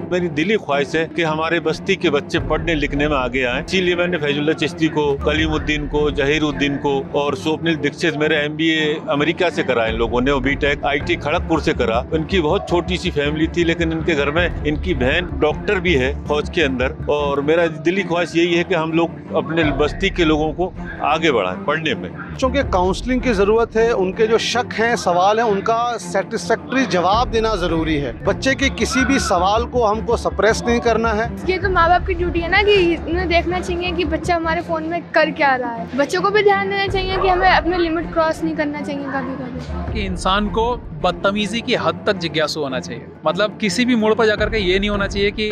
मेरी दिली ख्वाहिश है कि हमारे बस्ती के बच्चे पढ़ने लिखने में आगे आए। इसीलिए मैंने फैजुल्लाह चिश्ती को, कलीमुद्दीन को, जहीरुद्दीन को और स्वप्निल दीक्षित, मेरे MBA अमेरिका से करा इन लोगों ने, BTech IIT खड़गपुर से करा। इनकी बहुत छोटी सी फैमिली थी, लेकिन इनके घर में इनकी बहन डॉक्टर भी है फौज के अंदर। और मेरा दिली ख्वाहिश यही है कि हम लोग अपने बस्ती के लोगों को आगे बढ़ाएं पढ़ने में। बच्चों के काउंसलिंग की जरूरत है, उनके जो शक हैं, सवाल हैं, उनका सेटिस्फैक्टरी जवाब देना जरूरी है। बच्चे के किसी भी सवाल को हमको सप्रेस नहीं करना है। ये तो माँ बाप की ड्यूटी है ना कि उन्हें देखना चाहिए कि बच्चा हमारे फोन में कर क्या रहा है। बच्चों को भी ध्यान देना चाहिए कि हमें अपने लिमिट क्रॉस नहीं करना चाहिए कभी कभी। कि इंसान को बदतमीजी की हद तक जिज्ञासु होना चाहिए। मतलब किसी भी मोड़ पर जाकर के ये नहीं होना चाहिए कि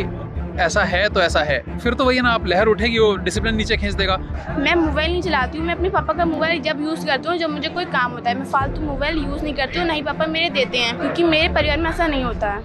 ऐसा है तो ऐसा है, फिर तो वही ना, आप लहर उठेगी वो डिसिप्लिन नीचे खींच देगा। मैं मोबाइल नहीं चलाती हूँ, मैं अपने पापा का मोबाइल जब यूज़ करती हूँ जब मुझे कोई काम होता है। मैं फालतू मोबाइल यूज़ नहीं करती हूँ, ना ही पापा मेरे देते हैं, क्योंकि मेरे परिवार में ऐसा नहीं होता है।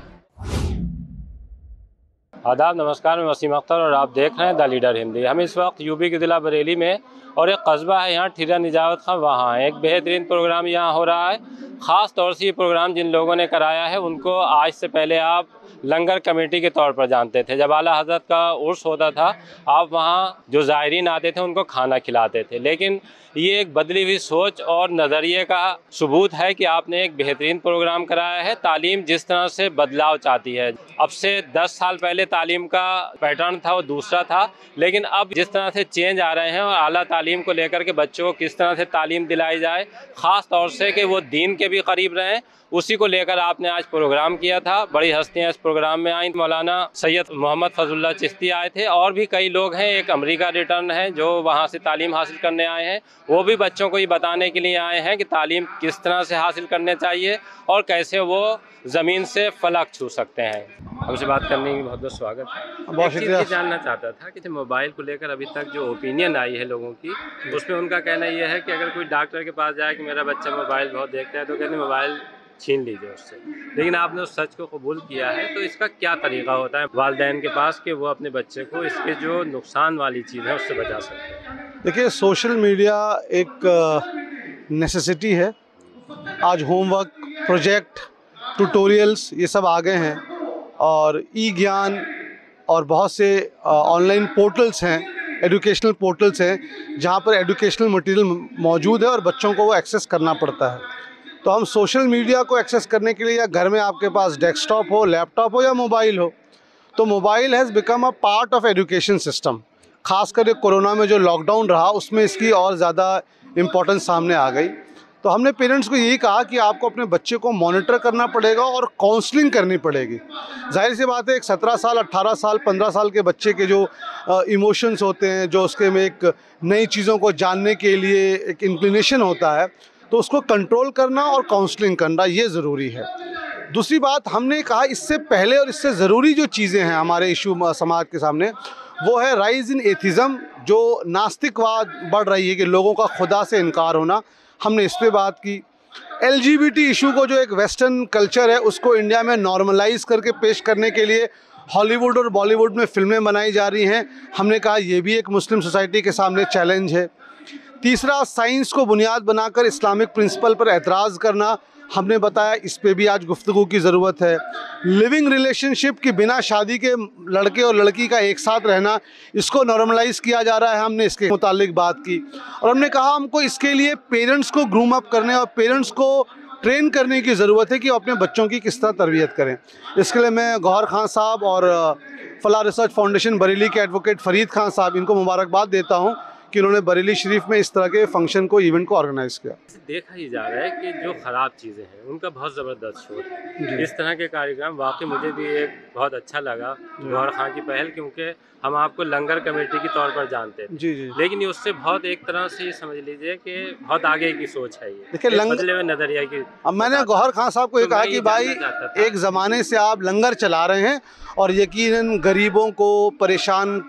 आदाब, नमस्कार, मैं वसीम अख्तर और आप देख रहे हैं द लीडर हिंदी। हम इस वक्त यूपी के ज़िला बरेली में और एक कस्बा है यहाँ ठिरा निजावत खां, वहाँ एक बेहतरीन प्रोग्राम यहाँ हो रहा है। ख़ास तौर से ये प्रोग्राम जिन लोगों ने कराया है उनको आज से पहले आप लंगर कमेटी के तौर पर जानते थे। जब आला हज़रत का उर्स होता था, आप वहाँ जो ज़ायरीन आते थे उनको खाना खिलाते थे। लेकिन ये एक बदली हुई सोच और नज़रिए का सबूत है कि आपने एक बेहतरीन प्रोग्राम कराया है। तालीम जिस तरह से बदलाव चाहती है, अब से 10 साल पहले तालीम का पैटर्न था वो दूसरा था, लेकिन अब जिस तरह से चेंज आ रहे हैं और आला तालीम को लेकर के बच्चों को किस तरह से तालीम दिलाई जाए, ख़ास तौर से कि वो दीन के भी करीब रहें, उसी को लेकर आपने आज प्रोग्राम किया था। बड़ी हस्तियां इस प्रोग्राम में आई। मौलाना सैयद मोहम्मद फजलुल्लाह चिश्ती आए थे और भी कई लोग हैं। एक अमेरिका रिटर्न है जो वहाँ से तालीम हासिल करने आए हैं, वो भी बच्चों को ये बताने के लिए आए हैं कि तालीम किस तरह से हासिल करने चाहिए और कैसे वो ज़मीन से फलक छू सकते हैं। हमसे बात करने की बहुत बहुत स्वागत है। बहुत शुक्रिया। जानना चाहता था कि मोबाइल को लेकर अभी तक जो ओपिनियन आई है लोगों की, उसमें उनका कहना यह है कि अगर कोई डॉक्टर के पास जाए कि मेरा बच्चा मोबाइल बहुत देखता है तो कहते हैं मोबाइल छीन लीजिए उससे। लेकिन आपने उस सच को कबूल किया है, तो इसका क्या तरीका होता है वालिदैन के पास कि वो अपने बच्चे को इसके जो नुकसान वाली चीज़ है उससे बचा सकते हैं? देखिए, सोशल मीडिया एक नेसेसिटी है। आज होमवर्क, प्रोजेक्ट, ट्यूटोरियल्स ये सब आ गए हैं और ज्ञान और बहुत से ऑनलाइन पोर्टल्स हैं, एजुकेशनल पोर्टल्स हैं जहाँ पर एजुकेशनल मटेरियल मौजूद है और बच्चों को वो एक्सेस करना पड़ता है। तो हम सोशल मीडिया को एक्सेस करने के लिए, या घर में आपके पास डेस्कटॉप हो, लैपटॉप हो या मोबाइल हो, तो mobile has become a part of education system. ख़ासकर कोरोना में जो लॉकडाउन रहा उसमें इसकी और ज़्यादा इम्पोर्टेंस सामने आ गई। तो हमने पेरेंट्स को यही कहा कि आपको अपने बच्चे को मॉनिटर करना पड़ेगा और काउंसलिंग करनी पड़ेगी। जाहिर सी बात है, एक 17 साल, 18 साल, 15 साल के बच्चे के जो इमोशंस होते हैं, जो उसके में एक नई चीज़ों को जानने के लिए एक इंक्लिनेशन होता है, तो उसको कंट्रोल करना और काउंसलिंग करना ये ज़रूरी है। दूसरी बात, हमने कहा इससे पहले और इससे ज़रूरी जो चीज़ें हैं हमारे इशू समाज के सामने, वो है राइज़ इन एथिज़म, जो नास्तिकवाद बढ़ रही है कि लोगों का खुदा से इनकार होना। हमने इस पे बात की। LGBT इशू को, जो एक वेस्टर्न कल्चर है, उसको इंडिया में नॉर्मलाइज करके पेश करने के लिए हॉलीवुड और बॉलीवुड में फ़िल्में बनाई जा रही हैं। हमने कहा ये भी एक मुस्लिम सोसाइटी के सामने चैलेंज है। तीसरा, साइंस को बुनियाद बनाकर इस्लामिक प्रिंसिपल पर एतराज़ करना, हमने बताया इस पे भी आज गुफ्तगू की ज़रूरत है। लिविंग रिलेशनशिप की बिना शादी के लड़के और लड़की का एक साथ रहना, इसको नॉर्मलाइज़ किया जा रहा है, हमने इसके मुतालिक बात की। और हमने कहा हमको इसके लिए पेरेंट्स को ग्रूम अप करने और पेरेंट्स को ट्रेन करने की ज़रूरत है कि वो अपने बच्चों की किस तरह तरबियत करें। इसके लिए मैं गौहर खान साहब और फलाह रिसर्च फाउंडेशन बरेली के एडवोकेट फरीद खान साहब, इनको मुबारकबाद देता हूँ कि उन्होंने बरेली शरीफ में इस तरह के फंक्शन को, इवेंट को ऑर्गेनाइज़ किया। देखा ही जा रहा है कि जो ख़राब चीज़ें हैं उनका बहुत ज़बरदस्त शोर है। इस तरह के कार्यक्रम वाकई मुझे भी एक बहुत अच्छा लगा, गौहर खान की पहल, क्योंकि हम आपको लंगर कमेटी के तौर पर जानते थे। जी। लेकिन ये उससे बहुत एक तरह से ये समझ लीजिए कि बहुत आगे की सोच है। ये देखिए, बदले हुए नज़रिया की। अब मैंने गौहर खान साहब को ये कहा कि भाई, एक ज़माने से आप लंगर चला रहे हैं और यकीनन गरीबों को, परेशान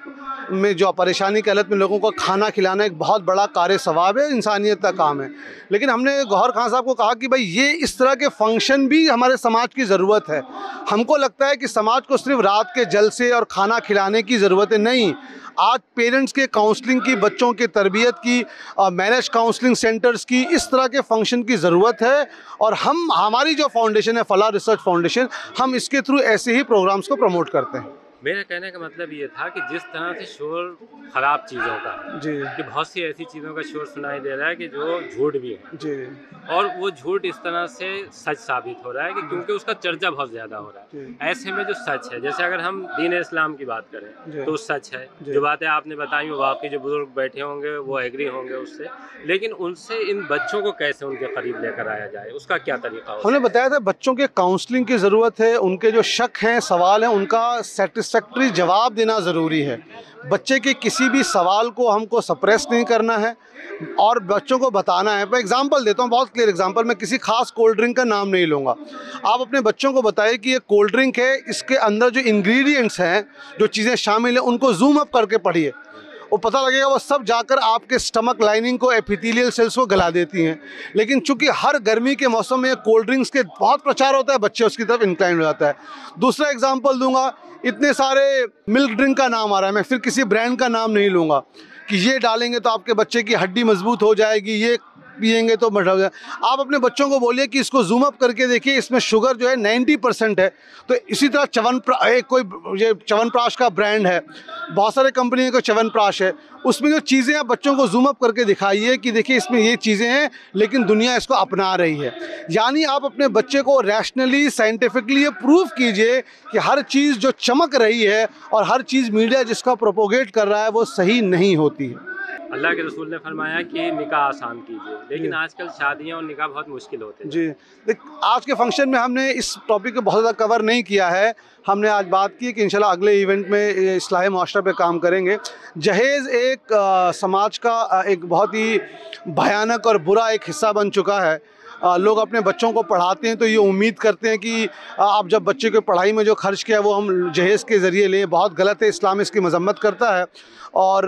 में जो परेशानी की हालत में लोगों को खाना खिलाना एक बहुत बड़ा कार्य सवाब है, इंसानियत का काम है। लेकिन हमने गौहर खान साहब को कहा कि भाई ये इस तरह के फंक्शन भी हमारे समाज की ज़रूरत है। हमको लगता है कि समाज को सिर्फ रात के जलसे और खाना खिलाने की ज़रूरत है, नहीं। आज पेरेंट्स के काउंसलिंग की, बच्चों की तरबियत की, मैनेज काउंसलिंग सेंटर्स की, इस तरह के फंक्शन की ज़रूरत है। और हमारी जो फाउंडेशन है फलाह रिसर्च फाउंडेशन, हम इसके थ्रू ऐसे ही प्रोग्राम्स को प्रमोट करते हैं। मेरा कहने का मतलब ये था कि जिस तरह से शोर ख़राब चीज़ों का है जी, कि बहुत सी ऐसी चीज़ों का शोर सुनाई दे रहा है कि जो झूठ भी है, जी, और वो झूठ इस तरह से सच साबित हो रहा है कि क्योंकि उसका चर्चा बहुत ज़्यादा हो रहा जी। है। ऐसे में जो सच है, जैसे अगर हम दीन इस्लाम की बात जी। करें तो सच है, जी। जो बातें आपने बताई वो वाकई जो बुजुर्ग बैठे होंगे वो एग्री होंगे उससे, लेकिन उनसे इन बच्चों को कैसे उनके करीब लेकर आया जाए, उसका क्या तरीका हो? हमने बताया था बच्चों के काउंसलिंग की ज़रूरत है, उनके जो शक हैं, सवाल हैं, उनका सेटिस्फैक्ट्री जवाब देना ज़रूरी है। बच्चे के किसी भी सवाल को हमको सप्रेस नहीं करना है और बच्चों को बताना है। मैं एग्जांपल देता हूँ, बहुत क्लियर एग्जांपल, मैं किसी खास कोल्ड ड्रिंक का नाम नहीं लूँगा। आप अपने बच्चों को बताइए कि ये कोल्ड ड्रिंक है, इसके अंदर जो इंग्रेडिएंट्स हैं, जो चीज़ें शामिल हैं, उनको जूम अप करके पढ़िए, वो पता लगेगा वो सब जाकर आपके स्टमक लाइनिंग को, एपिथेलियल सेल्स को गला देती हैं। लेकिन चूंकि हर गर्मी के मौसम में कोल्ड ड्रिंक्स के बहुत प्रचार होता है, बच्चे उसकी तरफ इंक्लाइन हो जाता है। दूसरा एग्जांपल दूंगा, इतने सारे मिल्क ड्रिंक का नाम आ रहा है, मैं फिर किसी ब्रांड का नाम नहीं लूँगा कि ये डालेंगे तो आपके बच्चे की हड्डी मजबूत हो जाएगी, ये पिएंगे तो बढ़ जाए। आप अपने बच्चों को बोलिए कि इसको जूम अप करके देखिए, इसमें शुगर जो है 90% है। तो इसी तरह कोई च्यवनप्राश का ब्रांड है, बहुत सारे कंपनी का च्यवनप्राश है, उसमें जो चीज़ें आप बच्चों को जूम अप करके दिखाइए कि देखिए इसमें ये चीज़ें हैं, लेकिन दुनिया इसको अपना रही है। यानी आप अपने बच्चे को रैशनली, साइंटिफिकली ये प्रूव कीजिए कि हर चीज़ जो चमक रही है और हर चीज़ मीडिया जिसका प्रोपोगेट कर रहा है वो सही नहीं होती है। अल्लाह के रसूल ने फरमाया कि निकाह आसान कीजिए, लेकिन आजकल शादियां और निकाह बहुत मुश्किल होते हैं। जी, देख आज के फंक्शन में हमने इस टॉपिक को बहुत ज़्यादा कवर नहीं किया है। हमने आज बात की कि इंशाल्लाह अगले इवेंट में इस्लाह माशरा पे काम करेंगे। जहेज़ एक समाज का एक बहुत ही भयानक और बुरा एक हिस्सा बन चुका है। लोग अपने बच्चों को पढ़ाते हैं तो ये उम्मीद करते हैं कि आप जब बच्चे को पढ़ाई में जो खर्च किया वो हम जहेज़ के ज़रिए लें। बहुत गलत है, इस्लाम इसकी मजम्मत करता है। और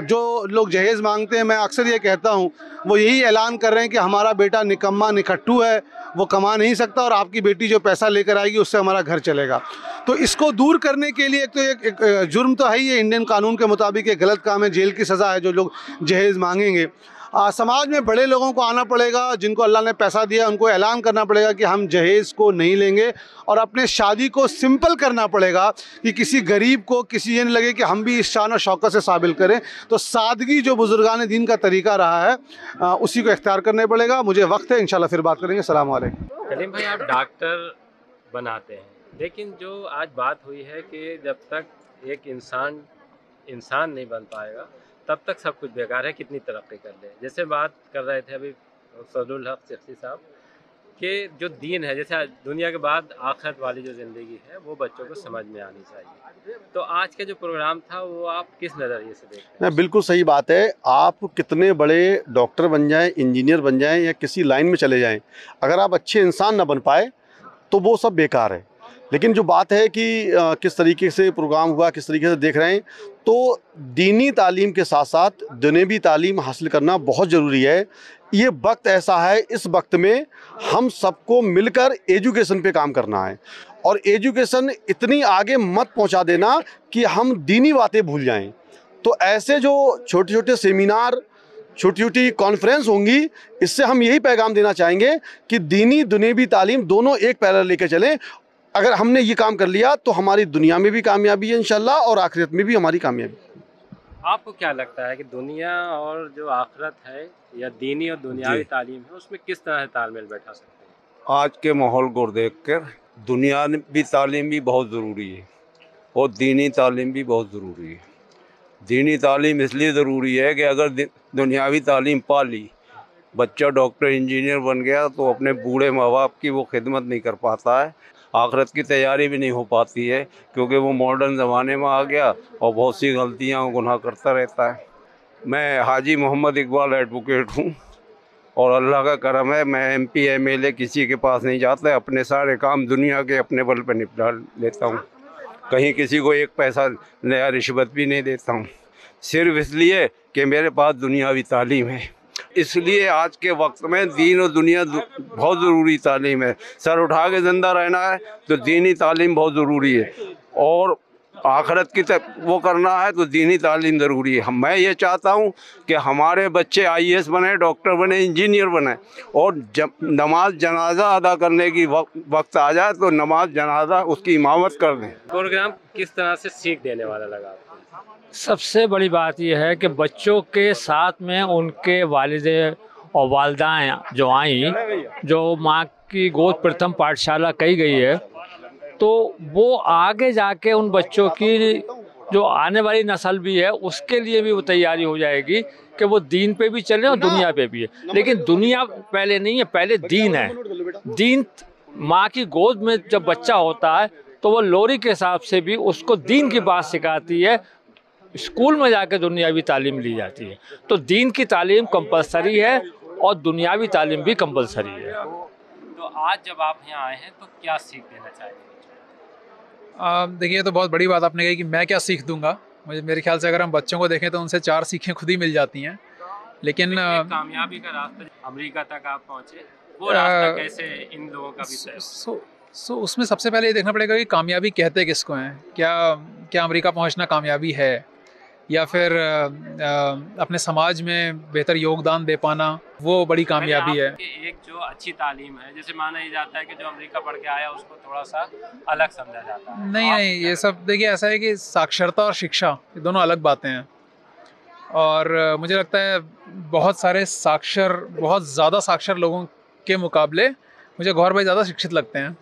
जो लोग जहेज़ मांगते हैं, मैं अक्सर ये कहता हूँ, वो यही ऐलान कर रहे हैं कि हमारा बेटा निकम्मा निकट्टू है, वो कमा नहीं सकता, और आपकी बेटी जो पैसा लेकर आएगी उससे हमारा घर चलेगा। तो इसको दूर करने के लिए एक जुर्म तो है ही है, इंडियन कानून के मुताबिक एक गलत काम है, जेल की सज़ा है जो लोग जहेज़ मांगेंगे। समाज में बड़े लोगों को आना पड़ेगा, जिनको अल्लाह ने पैसा दिया उनको ऐलान करना पड़ेगा कि हम जहेज़ को नहीं लेंगे, और अपने शादी को सिंपल करना पड़ेगा कि किसी गरीब को किसी ये नहीं लगे कि हम भी इस शान और शौकत से शामिल करें। तो सादगी जो बुजुर्गान दीन का तरीका रहा है उसी को इख्तियार करने पड़ेगा। मुझे वक्त है, इंशाल्लाह फिर बात करेंगे। अस्सलाम वालेकुम। कलीम भाई, आप डॉक्टर बनाते हैं, लेकिन जो आज बात हुई है कि जब तक एक इंसान नहीं बन पाएगा तब तक सब कुछ बेकार है, कितनी तरक्की कर ले। जैसे बात कर रहे थे अभी फजलुल हक चिश्ती साहब कि जो दीन है, जैसे दुनिया के बाद आखिरत वाली जो ज़िंदगी है वो बच्चों को समझ में आनी चाहिए। तो आज का जो प्रोग्राम था वो आप किस नज़रिए से देखते हैं? बिल्कुल सही बात है। आप कितने बड़े डॉक्टर बन जाएं, इंजीनियर बन जाएं या किसी लाइन में चले जाएं, अगर आप अच्छे इंसान ना बन पाए तो वो सब बेकार है। लेकिन जो बात है कि किस तरीके से प्रोग्राम हुआ, किस तरीके से देख रहे हैं, तो दीनी तालीम के साथ साथ दुनियावी तालीम हासिल करना बहुत ज़रूरी है। ये वक्त ऐसा है, इस वक्त में हम सबको मिलकर एजुकेशन पे काम करना है, और एजुकेशन इतनी आगे मत पहुंचा देना कि हम दीनी बातें भूल जाएं। तो ऐसे जो छोटे छोटे सेमिनार, छोटी छोटी कॉन्फ्रेंस होंगी, इससे हम यही पैगाम देना चाहेंगे कि दीनी दुनियावी तालीम दोनों एक पैरा लेकर चलें। अगर हमने ये काम कर लिया तो हमारी दुनिया में भी कामयाबी है इंशाल्लाह, और आखिरत में भी हमारी कामयाबी। आपको क्या लगता है कि दुनिया और जो आखिरत है या दीनी और दुनियावी तालीम है उसमें किस तरह से तालमेल बैठा सकते हैं? आज के माहौल को देखकर दुनियावी तालीम भी बहुत ज़रूरी है और दीनी तालीम भी बहुत ज़रूरी है। दीनी तालीम इसलिए ज़रूरी है कि अगर दुनियावी तालीम पा ली, बच्चा डॉक्टर इंजीनियर बन गया तो अपने बूढ़े माँ बाप की वो खिदमत नहीं कर पाता है, आखिरत की तैयारी भी नहीं हो पाती है, क्योंकि वो मॉडर्न ज़माने में आ गया और बहुत सी गलतियाँ और गुनाह करता रहता है। मैं हाजी मोहम्मद इकबाल एडवोकेट हूँ, और अल्लाह का करम है मैं MP MLA किसी के पास नहीं जाता, अपने सारे काम दुनिया के अपने बल पर निपटा लेता हूँ। कहीं किसी को एक पैसा नया रिश्वत भी नहीं देता हूँ, सिर्फ इसलिए कि मेरे पास दुनियावी तालीम है। इसलिए आज के वक्त में दीन और दुनिया बहुत ज़रूरी तालीम है। सर उठा के ज़िंदा रहना है तो दीनी तालीम बहुत ज़रूरी है, और आखिरत की वो करना है तो दीनी तालीम ज़रूरी है। मैं ये चाहता हूँ कि हमारे बच्चे IAS बने, डॉक्टर बने, इंजीनियर बने, और जब नमाज जनाजा अदा करने की वक्त आ जाए तो नमाज जनाजा उसकी इमामत कर दें। प्रोग्राम किस तरह से सीख देने वाला लगा आपको? सबसे बड़ी बात यह है कि बच्चों के साथ में उनके वालिदे और वालदाएँ जो आई, जो माँ की गोद प्रथम पाठशाला कही गई है, तो वो आगे जाके उन बच्चों की जो आने वाली नस्ल भी है उसके लिए भी वो तैयारी हो जाएगी कि वो दीन पे भी चले और दुनिया पे भी है। लेकिन दुनिया पहले नहीं है, पहले दीन है। दीन माँ की गोद में जब बच्चा होता है तो वो लोरी के हिसाब से भी उसको दीन की बात सिखाती है, स्कूल में जाकर दुनियावी तालीम ली जाती है। तो दीन की तालीम कंपलसरी है और दुनियावी तालीम भी कंपलसरी है। तो आज जब आप यहाँ आए हैं तो क्या सीख देना चाहेंगे? देखिए, तो बहुत बड़ी बात आपने कही कि मैं क्या सीख दूंगा। मेरे ख्याल से अगर हम बच्चों को देखें तो उनसे 4 सीखें खुद ही मिल जाती हैं। लेकिन कामयाबी का रास्ता, अमेरिका तक आप पहुँचे, वो रास्ता कैसे इन लोगों का भी तय? उसमें सबसे पहले ये देखना पड़ेगा कि कामयाबी कहते किसको हैं। क्या अमेरिका पहुंचना कामयाबी है, या फिर अपने समाज में बेहतर योगदान दे पाना वो बड़ी कामयाबी है। एक जो अच्छी तालीम है, जैसे माना ही जाता है कि जो अमेरिका पढ़ के आया उसको थोड़ा सा अलग समझा जाता है। नहीं, ये सब देखिए ऐसा है कि साक्षरता और शिक्षा ये दोनों अलग बातें हैं। और मुझे लगता है बहुत ज़्यादा साक्षर लोगों के मुकाबले मुझे गौहर भाई ज़्यादा शिक्षित लगते हैं।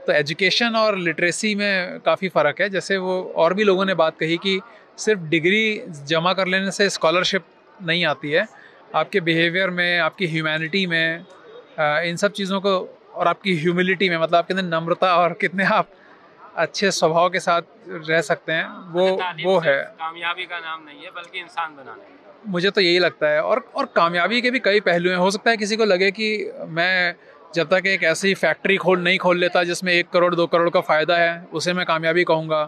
तो एजुकेशन और लिटरेसी में काफ़ी फ़र्क है। जैसे वो और भी लोगों ने बात कही कि सिर्फ डिग्री जमा कर लेने से स्कॉलरशिप नहीं आती है। आपके बिहेवियर में, आपकी ह्यूमैनिटी में, इन सब चीज़ों को, और आपकी ह्यूमिलिटी में, मतलब आप कितने नम्रता और कितने आप अच्छे स्वभाव के साथ रह सकते हैं, वो है कामयाबी का नाम नहीं है, बल्कि इंसान बनाने। मुझे तो यही लगता है। और कामयाबी के भी कई पहलू हैं। हो सकता है किसी को लगे कि मैं जब तक एक ऐसी फैक्ट्री नहीं खोल लेता जिसमें 1 करोड़ 2 करोड़ का फ़ायदा है, उसे मैं कामयाबी कहूँगा।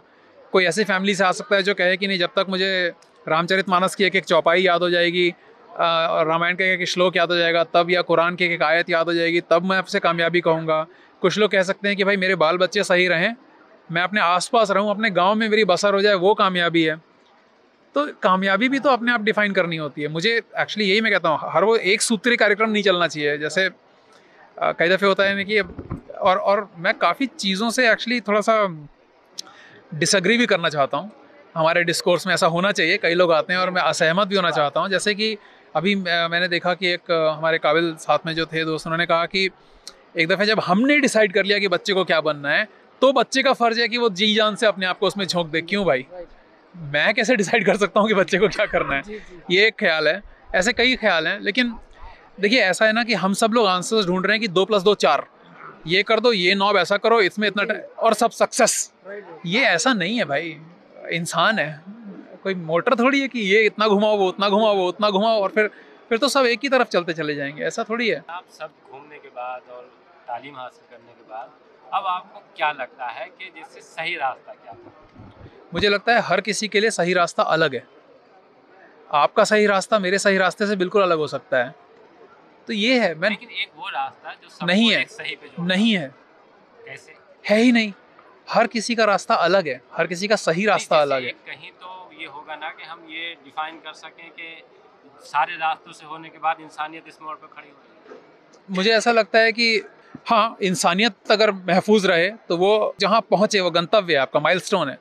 कोई ऐसी फैमिली से आ सकता है जो कहे कि नहीं, जब तक मुझे रामचरितमानस की एक चौपाई याद हो जाएगी, और रामायण का एक श्लोक याद हो जाएगा तब, या कुरान की एक आयत याद हो जाएगी तब मैं आपसे कामयाबी कहूँगा। कुछ लोग कह सकते हैं कि भाई मेरे बाल बच्चे सही रहें, मैं अपने आसपास रहूँ, अपने गांव में मेरी बसर हो जाए, वो कामयाबी है। तो कामयाबी भी तो अपने आप डिफाइन करनी होती है। मुझे एक्चुअली यही मैं कहता हूँ, हर वो एक सूत्री कार्यक्रम नहीं चलना चाहिए। जैसे कई दफ़े होता है ना कि और मैं काफ़ी चीज़ों से एक्चुअली थोड़ा सा डिसएग्री भी करना चाहता हूँ। हमारे डिस्कोर्स में ऐसा होना चाहिए। कई लोग आते हैं और मैं असहमत भी होना चाहता हूँ। जैसे कि अभी मैंने देखा कि एक हमारे काबिल साथ में जो थे दोस्त, उन्होंने कहा कि एक दफ़े जब हमने डिसाइड कर लिया कि बच्चे को क्या बनना है, तो बच्चे का फ़र्ज़ है कि वो जी जान से अपने आप को उसमें झोंक दे। क्यों भाई, मैं कैसे डिसाइड कर सकता हूँ कि बच्चे को क्या करना है? ये एक ख्याल है। ऐसे कई ख्याल हैं। लेकिन देखिए, ऐसा है ना कि हम सब लोग आंसर्स ढूंढ रहे हैं कि 2 + 2 4, ये कर दो, ये नॉब ऐसा करो, इसमें इतना और सब सक्सेस। ये ऐसा नहीं है भाई। इंसान है, कोई मोटर थोड़ी है कि ये इतना घुमाओ, वो उतना घुमाओ, वो उतना घुमाओ, और फिर तो सब एक ही तरफ चलते चले जाएंगे। ऐसा थोड़ी है। आप सब घूमने के बाद और तालीम हासिल करने के बाद अब आपको क्या लगता है कि जिससे सही रास्ता क्या है? मुझे लगता है हर किसी के लिए सही रास्ता अलग है। आपका सही रास्ता मेरे सही रास्ते से बिल्कुल अलग हो सकता है। तो ये है। लेकिन एक वो रास्ता जो सबको नहीं है, एक सही पे जोड़ता नहीं है, कैसे है ही नहीं। हर किसी का रास्ता अलग है, हर किसी का सही रास्ता अलग है। कहीं तो ये होगा ना कि हम ये डिफाइन कर सकें कि सारे रास्तों से होने के बाद इंसानियत इस मोड़ पर खड़ी हो। मुझे ऐसा लगता है कि हाँ, इंसानियत अगर महफूज रहे तो वो जहाँ पहुँचे वो गंतव्य है, आपका माइलस्टोन है।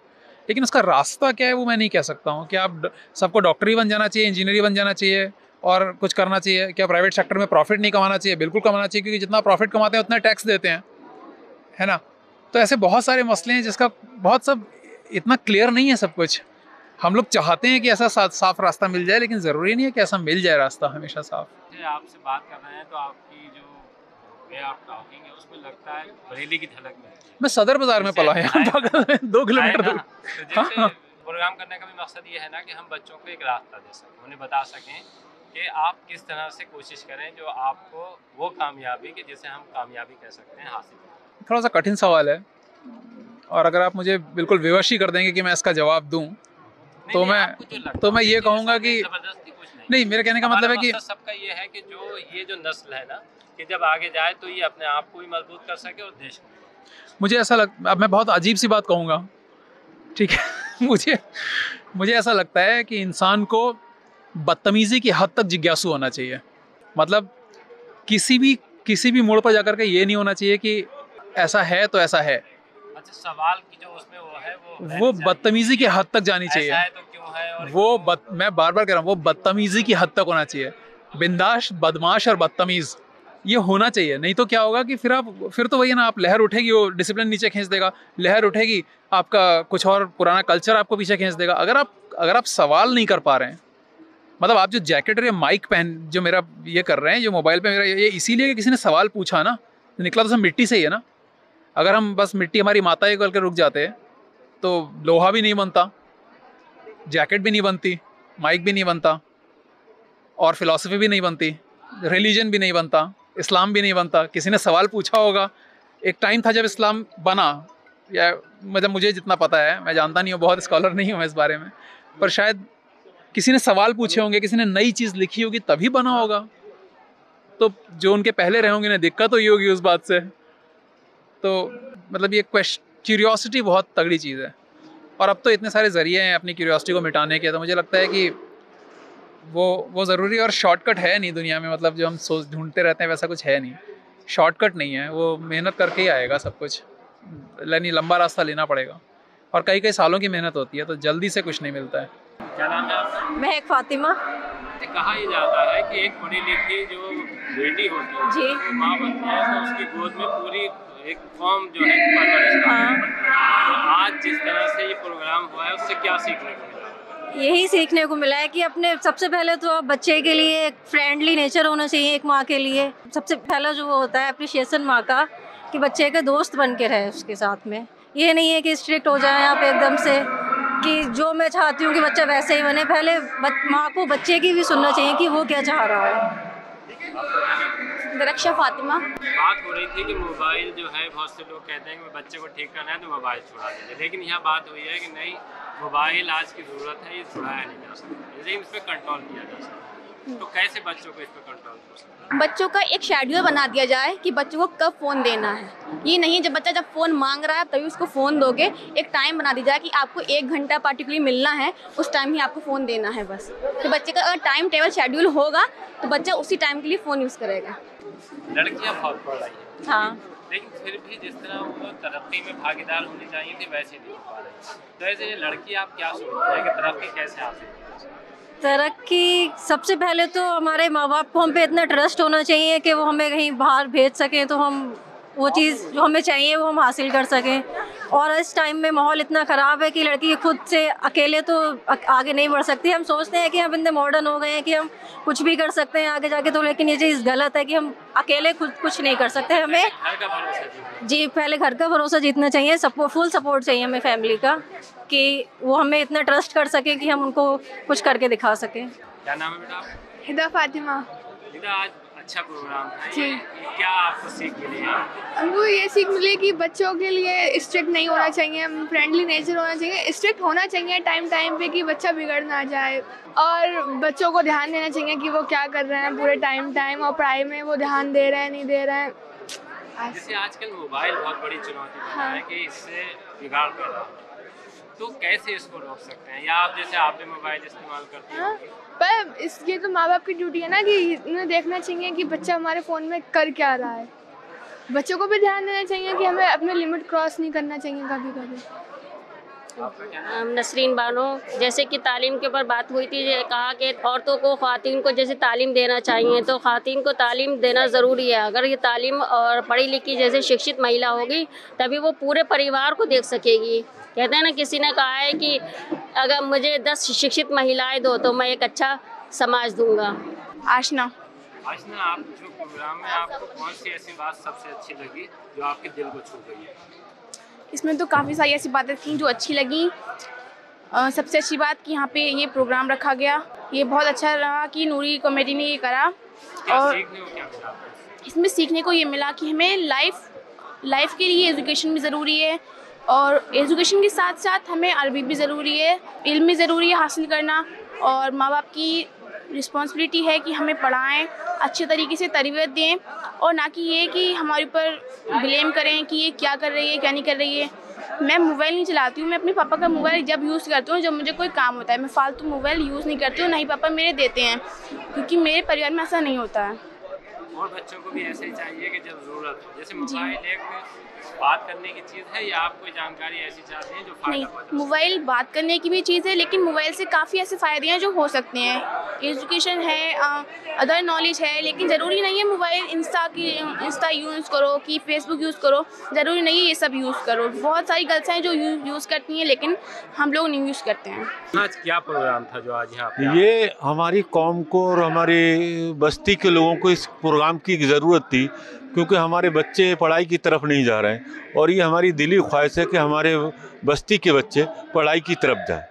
लेकिन उसका रास्ता क्या है वो मैं नहीं कह सकता हूँ। क्या आप सबको डॉक्टर ही बन जाना चाहिए, इंजीनियर ही बन जाना चाहिए और कुछ करना चाहिए? क्या प्राइवेट सेक्टर में प्रॉफिट नहीं कमाना चाहिए? बिल्कुल कमाना चाहिए, क्योंकि जितना प्रॉफिट कमाते हैं उतना टैक्स देते हैं, है ना। तो ऐसे बहुत सारे मसले हैं जिसका बहुत सब इतना क्लियर नहीं है सब कुछ। हम लोग चाहते हैं कि ऐसा साफ रास्ता मिल जाए, लेकिन ज़रूरी नहीं है कि ऐसा मिल जाए रास्ता हमेशा साफ। आपसे बात कर रहे हैं तो आपकी जो वे आप टॉकिंग है उसमें लगता है बरेली की झलक में। मैं सदर बाजार में पला यहाँ बगल में 2 किलोमीटर दूर। हाँ। प्रोग्राम करने का भी मकसद ये है ना कि हम बच्चों को एक रास्ता दे सकें, उन्हें बता सकें कि आप किस तरह से कोशिश करें जो आपको वो कामयाबी कि जिसे हम कामयाबी कह सकते हैं हासिल करें। थोड़ा सा कठिन सवाल है। और अगर आप मुझे बिल्कुल विवश ही कर देंगे कि मैं इसका जवाब दूं तो मैं ये कहूँगा कि नहीं, मेरे कहने का मतलब है कि सबका ये है कि जो ये जो नस्ल है ना, कि जब आगे जाए तो ये अपने आप को भी मजबूत कर सके और देश को। मुझे ऐसा अब मैं बहुत अजीब सी बात कहूँगा, ठीक है मुझे ऐसा लगता है कि इंसान को बदतमीज़ी की हद तक जिज्ञासु होना चाहिए। मतलब किसी भी मोड़ पर जाकर के ये नहीं होना चाहिए कि ऐसा है तो ऐसा है। अच्छा, सवाल की जो उसमें वो बदतमीज़ी की हद तक जानी चाहिए। ऐसा है तो क्यों है, और मैं बार बार कह रहा हूँ, वो बदतमीज़ी की हद तक होना चाहिए। बिंदास, बदमाश और बदतमीज़ ये होना चाहिए। नहीं तो क्या होगा कि फिर तो वही ना, आप लहर उठेगी, वो डिसिप्लिन नीचे खींच देगा, लहर उठेगी, आपका कुछ और पुराना कल्चर आपको पीछे खींच देगा। अगर आप सवाल नहीं कर पा रहे हैं, मतलब आप जो जैकेट और ये माइक जो मेरा ये कर रहे हैं, जो मोबाइल पे मेरा ये इसीलिए कि किसी ने सवाल पूछा ना, निकला तो सब मिट्टी से ही है ना। अगर हम बस मिट्टी हमारी माता ही करके रुक जाते तो लोहा भी नहीं बनता, जैकेट भी नहीं बनती, माइक भी नहीं बनता, और फिलॉसफी भी नहीं बनती, रिलीजन भी नहीं बनता, इस्लाम भी नहीं बनता। किसी ने सवाल पूछा होगा। एक टाइम था जब इस्लाम बना, या मतलब मुझे जितना पता है, मैं जानता नहीं हूँ, बहुत स्कॉलर नहीं हूँ इस बारे में, पर शायद किसी ने सवाल पूछे होंगे, किसी ने नई चीज़ लिखी होगी तभी बना होगा। तो जो उनके पहले रहे होंगे, उन्हें दिक्कत हुई होगी उस बात से। तो मतलब ये क्यूरियोसिटी बहुत तगड़ी चीज़ है, और अब तो इतने सारे ज़रिए हैं अपनी क्यूरियोसिटी को मिटाने के, तो मुझे लगता है कि वो ज़रूरी और शॉर्टकट है नहीं दुनिया में। मतलब जो हम ढूंढते रहते हैं वैसा कुछ है नहीं, शॉर्टकट नहीं है, वो मेहनत करके ही आएगा सब कुछ, यानी लंबा रास्ता लेना पड़ेगा, और कई सालों की मेहनत होती है, तो जल्दी से कुछ नहीं मिलता है। क्या नाम है आपका? महक फातिमा। कहा यह जाता है कि एक पढ़ी लिखी जो बेटी होती है जी, वो माँ बनती है तो उसकी गोद में पूरी एक कौम जो है परवरिश। हाँ, तो आज जिस तरह से ये प्रोग्राम हुआ है उससे क्या सीखने को मिला? यही सीखने को मिला है कि अपने सबसे पहले तो बच्चे के लिए एक फ्रेंडली नेचर होना चाहिए। एक माँ के लिए सबसे पहला जो होता है अप्रिशिएशन माँ का, कि बच्चे के दोस्त बन के रहे उसके साथ में। ये नहीं है कि स्ट्रिक्ट हो जाए आप एकदम से, कि जो मैं चाहती हूँ कि बच्चा वैसे ही बने। पहले माँ को बच्चे की भी सुनना चाहिए कि वो क्या चाह रहा है। दरक्षा फातिमा। बात हो रही थी कि मोबाइल जो है, बहुत से लोग कहते हैं कि बच्चे को ठीक करना है तो मोबाइल छुड़ा दीजिए, लेकिन यहाँ बात हुई है कि नहीं, मोबाइल आज की ज़रूरत है, ये छुड़ाया नहीं जा सकता, लेकिन इस पर कंट्रोल किया जा सकता है। तो कैसे बच्चों को इस पर कंट्रोल कर सकते हैं? बच्चों का एक शेड्यूल बना दिया जाए कि बच्चों को कब फ़ोन देना है। ये नहीं जब बच्चा फ़ोन मांग रहा है तभी उसको फ़ोन दोगे। एक टाइम बना दिया जाए कि आपको 1 घंटा पार्टिकुलरली मिलना है, उस टाइम ही आपको फ़ोन देना है बस। तो बच्चे का अगर टाइम टेबल शेड्यूल होगा तो बच्चा उसी टाइम के लिए फ़ोन यूज़ करेगा। लड़कियाँ बहुत पढ़ रही हैं, हाँ, लेकिन फिर भी जिस तरह वो तरक्की में भागीदार होनी चाहिए थी वैसे नहीं हो पा रही। तो ऐसे लड़की आप क्या सोचते हैं कि तरक्की कैसे हासिल की? तरक्की सबसे पहले तो हमारे माँ बाप को हम पे इतना ट्रस्ट होना चाहिए कि वो हमें कहीं बाहर भेज सकें, तो हम वो चीज़ जो हमें चाहिए वो हम हासिल कर सकें। और इस टाइम में माहौल इतना ख़राब है कि लड़की खुद से अकेले तो आगे नहीं बढ़ सकती। हम सोचते हैं कि हम इतने मॉडर्न हो गए हैं कि हम कुछ भी कर सकते हैं आगे जाके, तो लेकिन ये चीज़ गलत है कि हम अकेले खुद कुछ नहीं कर सकते। हमें घर का भरोसा जीतना। जी, पहले घर का भरोसा जीतना चाहिए, फुल सपोर्ट चाहिए हमें फैमिली का, कि वो हमें इतना ट्रस्ट कर सके कि हम उनको कुछ करके दिखा सकें। क्या नाम है बेटा? हिदा फातिमा। हिदा, आज अच्छा प्रोग्राम था जी। क्या आपको सीख मिली है? हमको ये सीख मिली कि बच्चों के लिए स्ट्रिक्ट नहीं होना चाहिए, फ्रेंडली नेचर होना चाहिए। स्ट्रिक्ट होना चाहिए टाइम पे कि बच्चा बिगड़ ना जाए, और बच्चों को ध्यान देना चाहिए कि वो क्या कर रहे हैं पूरे टाइम, और पढ़ाई में वो ध्यान दे रहे हैं नहीं दे रहे हैं। जैसे आजकल मोबाइल बहुत बड़ी चुनौती बन रहा है कि इससे बिगाड़ पैदा हो, तो कैसे इसको रोक सकते हैं? या आप जैसे आप भी मोबाइल इस्तेमाल करते हैं? पर इसकी तो माँ बाप की ड्यूटी है ना कि उन्हें देखना चाहिए कि बच्चा हमारे फ़ोन में कर क्या रहा है। बच्चों को भी ध्यान देना चाहिए कि हमें अपने लिमिट क्रॉस नहीं करना चाहिए कभी कभी। नसरीन बानो, जैसे कि तालीम के ऊपर बात हुई थी, कहा कि औरतों को, ख़वातीन को जैसे तालीम देना चाहिए, तो ख़वातीन को तालीम देना ज़रूरी है। अगर ये तालीम और पढ़ी लिखी जैसे शिक्षित महिला होगी तभी वो पूरे परिवार को देख सकेगी। कहते हैं ना, किसी ने कहा है कि अगर मुझे 10 शिक्षित महिलाएं दो तो मैं एक अच्छा समाज दूंगा। आशना। आशना, आप जो प्रोग्राम में आपको कौन सी ऐसी बात सबसे अच्छी लगी जो आपके दिल को छू गई है? इसमें तो काफ़ी सारी ऐसी बातें थी जो अच्छी लगी। सबसे अच्छी बात कि यहाँ पे ये प्रोग्राम रखा गया, ये बहुत अच्छा रहा कि नूरी कमेटी ने ये करा। और सीखने को क्या मिला? इसमें सीखने को ये मिला कि हमें लाइफ के लिए एजुकेशन भी ज़रूरी है, और एजुकेशन के साथ साथ हमें अरबी भी ज़रूरी है, इल्म भी ज़रूरी है हासिल करना, और माँ बाप की रिस्पॉन्सिबिलिटी है कि हमें पढ़ाएं, अच्छे तरीके से तरबियत दें, और ना कि ये कि हमारे ऊपर ब्लेम करें कि ये क्या कर रही है क्या नहीं कर रही है। मैं मोबाइल नहीं चलाती हूँ, मैं अपने पापा का मोबाइल जब यूज़ करती हूँ जब मुझे कोई काम होता है। मैं फालतू मोबाइल यूज़ नहीं करती हूँ, ना ही पापा मेरे देते हैं, क्योंकि मेरे परिवार में ऐसा नहीं होता है। और बच्चों को भी ऐसे ही चाहिए कि जब ज़रूरत हो, जैसे मोबाइल एक बात करने की चीज़ है या आप कोई जानकारी ऐसी चाहते हैं जो नहीं, मोबाइल बात करने की भी चीज़ है, लेकिन मोबाइल से काफ़ी ऐसे फ़ायदे हैं जो हो सकते हैं। एजुकेशन है, अदर नॉलेज है, लेकिन ज़रूरी नहीं है मोबाइल इंस्टा यूज़ करो कि फेसबुक यूज़ करो, ज़रूरी नहीं है ये सब यूज़ करो। बहुत सारी गर्ल्स हैं जो यूज़ करती हैं, लेकिन हम लोग नहीं यूज़ करते हैं। आज क्या प्रोग्राम था जो आज यहाँ पे? ये हमारी कौम को और हमारी बस्ती के लोगों को इस प्रोग्राम की ज़रूरत थी, क्योंकि हमारे बच्चे पढ़ाई की तरफ नहीं जा रहे हैं, और ये हमारी दिली ख्वाहिश है कि हमारे बस्ती के बच्चे पढ़ाई की तरफ जाएं।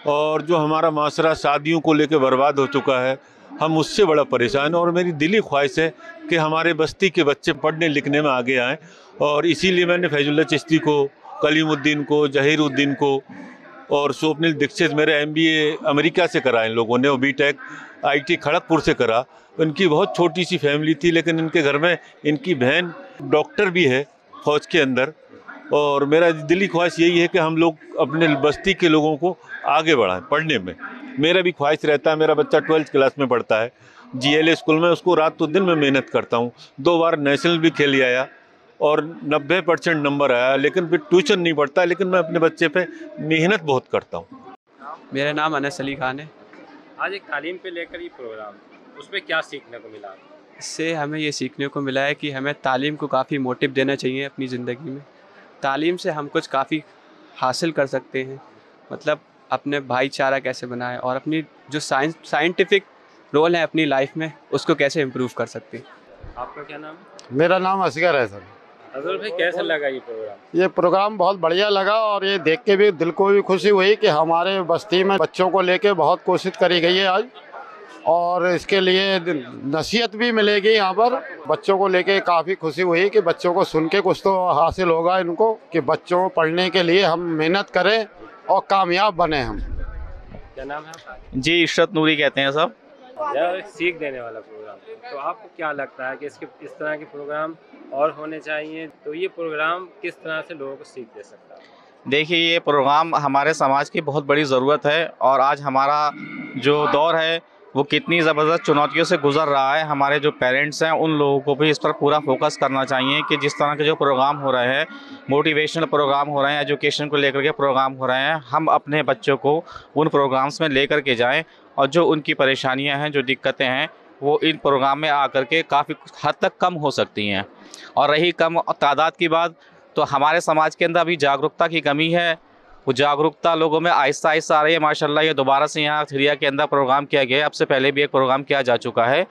और जो हमारा माशरा शादियों को लेकर बर्बाद हो चुका है, हम उससे बड़ा परेशान हैं, और मेरी दिली ख्वाहिश है कि हमारे बस्ती के बच्चे पढ़ने लिखने में आगे आएँ। और इसीलिए मैंने फैजुल्लाह चिश्ती को, कलीमुद्दीन को, जहीरुद्दीन को और स्वप्निल दीक्षित, मेरे MBA अमेरिका से करा इन लोगों ने, और BTech IIT खड़गपुर से करा। इनकी बहुत छोटी सी फैमिली थी, लेकिन इनके घर में इनकी बहन डॉक्टर भी है फौज के अंदर। और मेरा दिली ख्वाहिश यही है कि हम लोग अपने बस्ती के लोगों को आगे बढ़ाएं पढ़ने में। मेरा भी ख्वाहिश रहता है, मेरा बच्चा 12th क्लास में पढ़ता है, GLA स्कूल में, उसको रात तो दिन में मेहनत करता हूँ। 2 बार नेशनल भी खेल आया और 90% नंबर आया, लेकिन फिर ट्यूशन नहीं पढ़ता, लेकिन मैं अपने बच्चे पे मेहनत बहुत करता हूँ। मेरा नाम अनस अली खान है। आज एक तालीम पे लेकर ये प्रोग्राम, उसमें क्या सीखने को मिला? इससे हमें ये सीखने को मिला है कि हमें तालीम को काफ़ी मोटिव देना चाहिए अपनी ज़िंदगी में। तालीम से हम कुछ काफ़ी हासिल कर सकते हैं, मतलब अपने भाईचारा कैसे बनाएं और अपनी जो साइंटिफिक रोल है अपनी लाइफ में उसको कैसे इम्प्रूव कर सकते हैं। आपका क्या नाम है? मेरा नाम असगर है सर। अजहर भाई, कैसा लगा ये प्रोग्राम? ये प्रोग्राम बहुत बढ़िया लगा, और ये देख के भी दिल को भी खुशी हुई कि हमारे बस्ती में बच्चों को लेके बहुत कोशिश करी गई है आज, और इसके लिए नसीहत भी मिलेगी। यहाँ पर बच्चों को लेके काफ़ी खुशी हुई कि बच्चों को सुन के कुछ तो हासिल होगा इनको, कि बच्चों को पढ़ने के लिए हम मेहनत करें और कामयाब बने हम। क्या नाम है आपका? जी, इशरत नूरी कहते हैं साहब। यार, सीख देने वाला प्रोग्राम, तो आपको क्या लगता है कि इसके इस तरह के प्रोग्राम और होने चाहिए? तो ये प्रोग्राम किस तरह से लोगों को सीख दे सकता है? देखिए, ये प्रोग्राम हमारे समाज की बहुत बड़ी ज़रूरत है, और आज हमारा जो दौर है वो कितनी ज़बरदस्त चुनौतियों से गुजर रहा है। हमारे जो पेरेंट्स हैं उन लोगों को भी इस पर पूरा फोकस करना चाहिए कि जिस तरह के जो प्रोग्राम हो रहे हैं, मोटिवेशनल प्रोग्राम हो रहे हैं, एजुकेशन को लेकर के प्रोग्राम हो रहे हैं, हम अपने बच्चों को उन प्रोग्राम्स में लेकर के जाएं, और जो उनकी परेशानियां हैं, जो दिक्कतें हैं, वो इन प्रोग्राम में आकर के काफ़ी हद तक कम हो सकती हैं। और रही कम तादाद की बात, तो हमारे समाज के अंदर अभी जागरूकता की कमी है। वो जागरूकता लोगों में आहिस्ता आहिस्ता आ रही है। माशाल्लाह ये दोबारा से यहाँ थिरिया के अंदर प्रोग्राम किया गया है, अब से पहले भी एक प्रोग्राम किया जा चुका है।